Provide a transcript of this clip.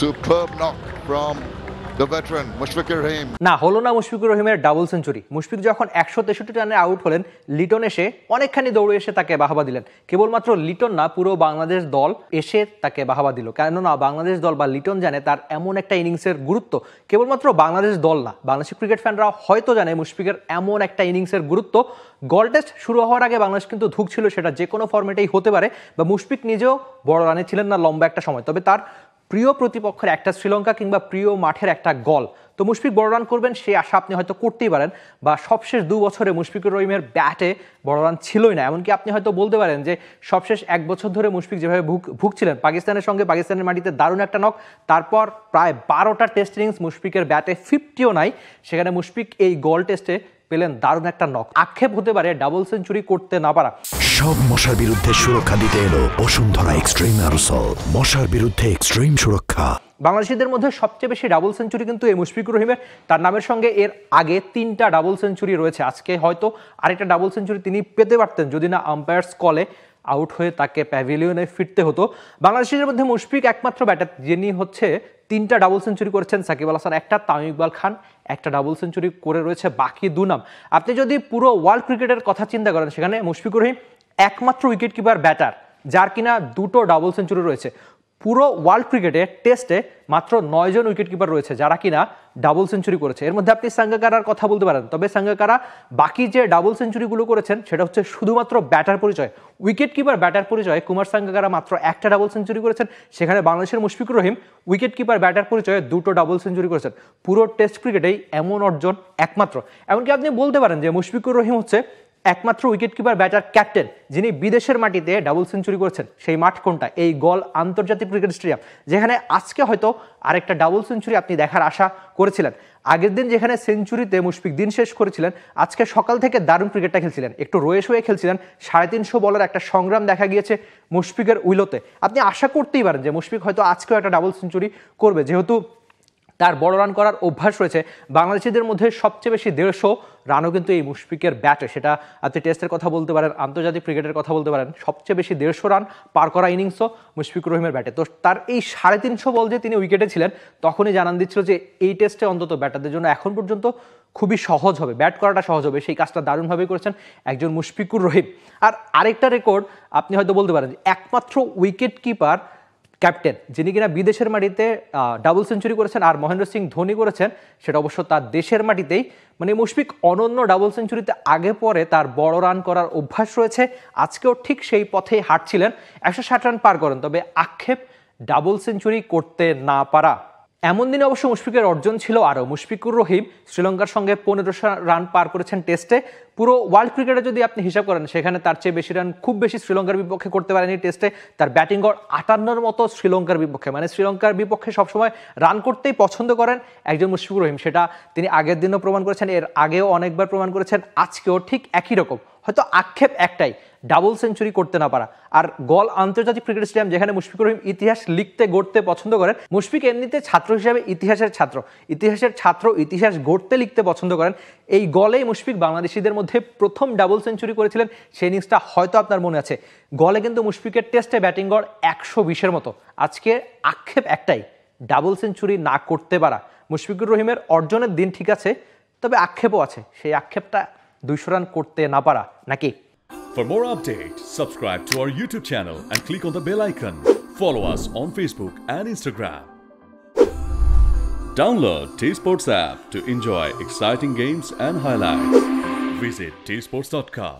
Superb knock from the veteran Mushfiqur Rahim. না হলো না মুশফিকুর রহিমের ডাবল সেঞ্চুরি। মুশফিক যখন 163 রানে আউট হলেন, লিটন এসে অনেকখানি দৌড়ে এসে তাকে বাহাবা দিলেন। কেবলমাত্র লিটন না, পুরো বাংলাদেশ দল এসে তাকে বাহাবা দিল, কেননা বাংলাদেশ দল বা লিটন জানে তার এমন একটা ইনিংসের গুরুত্ব। কেবলমাত্র বাংলাদেশ দল না, বাংলাদেশের ক্রিকেট ফ্যানরা হয়তো জানে মুশফিকের এমন একটা ইনিংসের গুরুত্ব। গল টেস্ট শুরু হওয়ার আগে বাংলাদেশ কিন্তু ধুঁকছিল, সেটা যে কোনো ফরম্যাটেই হতে পারে, বা মুশফিক নিজেও বড় রানে ছিলেন না লম্বা একটা সময়, তবে তার প্রিয় প্রতিপক্ষের একটা শ্রীলঙ্কা কিংবা প্রিয় মাঠের একটা গল, তো মুশফিক বড় রান করবেন সেই আশা আপনি হয়তো করতেই পারেন। বা সবশেষ 2 বছরে মুশফিকুর রহিমের ব্যাটে বড় রান ছিলই না, এমনকি আপনি হয়তো বলতে পারেন যে সবশেষ 1 বছর ধরে মুশফিক যেভাবে ভুগছিলেন পাকিস্তানের সঙ্গে, পাকিস্তানের মাটিতে দারুণ একটা নক, তারপর প্রায় 12টা টেস্ট ইনিংস মুশফিকের ব্যাটে 50ও নাই, সেখানে মুশফিক এই গল টেস্টে পেলেন দারুণ একটা নক। আক্ষেপ হতে পারে ডাবল সেঞ্চুরি করতে না পারা। সব মশার বিরুদ্ধে সুরক্ষা দিতে এলো বসুন্ধরা এক্সট্রিম অ্যারোসল, মশার বিরুদ্ধে এক্সট্রিম সুরক্ষা। বাংলাদেশিদের মধ্যে সবচেয়ে বেশি ডাবল সেঞ্চুরি কিন্তু এই মুশফিকুর রহিমের। তার নামের সঙ্গে এর আগে 3টা ডাবল সেঞ্চুরি রয়েছে। আজকে হয়তো আরেকটা ডাবল সেঞ্চুরি তিনি পেতে পারতেন যদি না আম্পায়ার্স কলে আউট হয়ে তাকে প্যাভিলিয়নে ফিরতে হতো। বাংলাদেশিদের মধ্যে মুশফিক একমাত্র ব্যাটার যিনি হচ্ছে 3টা ডাবল সেঞ্চুরি করেছেন। সাকিব আল হাসান একটা, তামিম ইকবাল খান একটা ডাবল সেঞ্চুরি করে রয়েছে বাকি 2 নাম। আপনি যদি পুরো ওয়ার্ল্ড ক্রিকেটের কথা চিন্তা করেন, সেখানে মুশফিকুর রহিম একমাত্র উইকেট কিপার ব্যাটার যার কিনা 2টো ডাবল সেঞ্চুরি রয়েছে। পুরো ওয়ার্ল্ড ক্রিকেটে টেস্টে মাত্র 9 জন উইকেট কিপার রয়েছে যারা কিনা ডাবল সেঞ্চুরি করেছে। এর মধ্যে আপনি সাঙ্গাকারার কথা বলতে পারেন, তবে সাঙ্গাকারা বাকি যে ডাবল সেঞ্চুরিগুলো করেছেন সেটা হচ্ছে শুধুমাত্র ব্যাটার পরিচয়। উইকেট কিপার ব্যাটার পরিচয়ে কুমার সাঙ্গাকারা মাত্র একটা ডাবল সেঞ্চুরি করেছেন, সেখানে বাংলাদেশের Mushfiqur Rahim wicket keeper batter পরিচয়ে 2টো ডাবল সেঞ্চুরি করেছেন। পুরো টেস্ট ক্রিকেটেই এমন অর্জন একমাত্র। এমনকি আপনি বলতে পারেন যে মুশফিকুর রহিম হচ্ছে একমাত্র উইকেট কিপার ব্যাটার ক্যাপ্টেন যিনি বিদেশের মাটিতে ডাবল সেঞ্চুরি করেছেন। সেই মাঠ কোনটা? এই গল আন্তর্জাতিক ক্রিকেট স্টেডিয়াম, যেখানে আজকে হয়তো আরেকটা ডাবল সেঞ্চুরি আপনি দেখার আশা করেছিলেন। আগের দিন যেখানে সেঞ্চুরিতে মুশফিক দিন শেষ করেছিলেন, আজকে সকাল থেকে দারুণ ক্রিকেটটা খেলছিলেন, একটু রয়ে শোয়ে খেলছিলেন। 350 বলের একটা সংগ্রাম দেখা গিয়েছে মুশফিকের উইলোতে। আপনি আশা করতেই পারেন যে মুশফিক হয়তো আজকেও একটা ডাবল সেঞ্চুরি করবে, যেহেতু তার বড় রান করার অভ্যাস রয়েছে। বাংলাদেশিদের মধ্যে সবচেয়ে বেশি 150 রানও কিন্তু এই মুশফিকের ব্যাটে, সেটা আপনি টেস্টের কথা বলতে পারেন, আন্তর্জাতিক ক্রিকেটের কথা বলতে পারেন, সবচেয়ে বেশি 150 রান পার করা ইনিংসও মুশফিকুর রহিমের ব্যাটে। তো তার এই 350 বল যে তিনি উইকেটে ছিলেন, তখনই জানান দিচ্ছিল যে এই টেস্টে অন্তত ব্যাটারদের জন্য এখন পর্যন্ত খুবই সহজ হবে, ব্যাট করাটা সহজ হবে। সেই কাজটা দারুণভাবেই করেছেন একজন মুশফিকুর রহিম। আর আরেকটা রেকর্ড আপনি হয়তো বলতে পারেন, একমাত্র উইকেট কিপার ক্যাপ্টেন যিনি কিনা বিদেশের মাটিতে ডাবল সেঞ্চুরি করেছেন আর মহেন্দ্র সিং ধোনি করেছেন, সেটা অবশ্য তার দেশের মাটিতেই। মানে মুশফিক অনন্য ডাবল সেঞ্চুরিতে আগে পরে তার বড় রান করার অভ্যাস রয়েছে, আজকেও ঠিক সেই পথেই হাঁটছিলেন। 160 রান পার করেন, তবে আক্ষেপ ডাবল সেঞ্চুরি করতে না পারা। এমন দিনে অবশ্য মুশফিকের অর্জন ছিল আরও। মুশফিকুর রহিম শ্রীলঙ্কার সঙ্গে 1500 রান পার করেছেন টেস্টে। পুরো ওয়ার্ল্ড ক্রিকেটে যদি আপনি হিসাব করেন, সেখানে তার চেয়ে বেশি রান খুব বেশি শ্রীলঙ্কার বিপক্ষে করতে পারেনি টেস্টে। তার ব্যাটিং গড় 58-র মতো শ্রীলঙ্কার বিপক্ষে, মানে শ্রীলঙ্কার বিপক্ষে সবসময় রান করতেই পছন্দ করেন একজন মুশফিকুর রহিম। সেটা তিনি আগের দিনও প্রমাণ করেছেন, এর আগেও অনেকবার প্রমাণ করেছেন, আজকেও ঠিক একই রকম। হয়তো আক্ষেপ একটাই, ডাবল সেঞ্চুরি করতে না পারা। আর গল আন্তর্জাতিক ক্রিকেট স্টেডিয়াম, যেখানে মুশফিকুর রহিম ইতিহাস লিখতে গড়তে পছন্দ করেন। মুশফিক এমনিতে ছাত্র হিসাবে ইতিহাসের ছাত্র, ইতিহাস গড়তে লিখতে পছন্দ করেন। এই গলেই মুশফিক বাংলাদেশিদের মধ্যে প্রথম ডাবল সেঞ্চুরি করেছিলেন, সেই ইনিংসটা হয়তো আপনার মনে আছে। গলে কিন্তু মুশফিকের টেস্টে ব্যাটিং গড় 120-এর মতো। আজকে আক্ষেপ একটাই, ডাবল সেঞ্চুরি না করতে পারা। মুশফিকুর রহিমের অর্জনের দিন ঠিক আছে, তবে আক্ষেপও আছে, সেই আক্ষেপটা 200 রান করতে না পারা নাকি? For more updates, subscribe to our YouTube channel and click on the bell icon. Follow us on Facebook and Instagram. Download T-Sports app to enjoy exciting games and highlights. Visit tsports.com.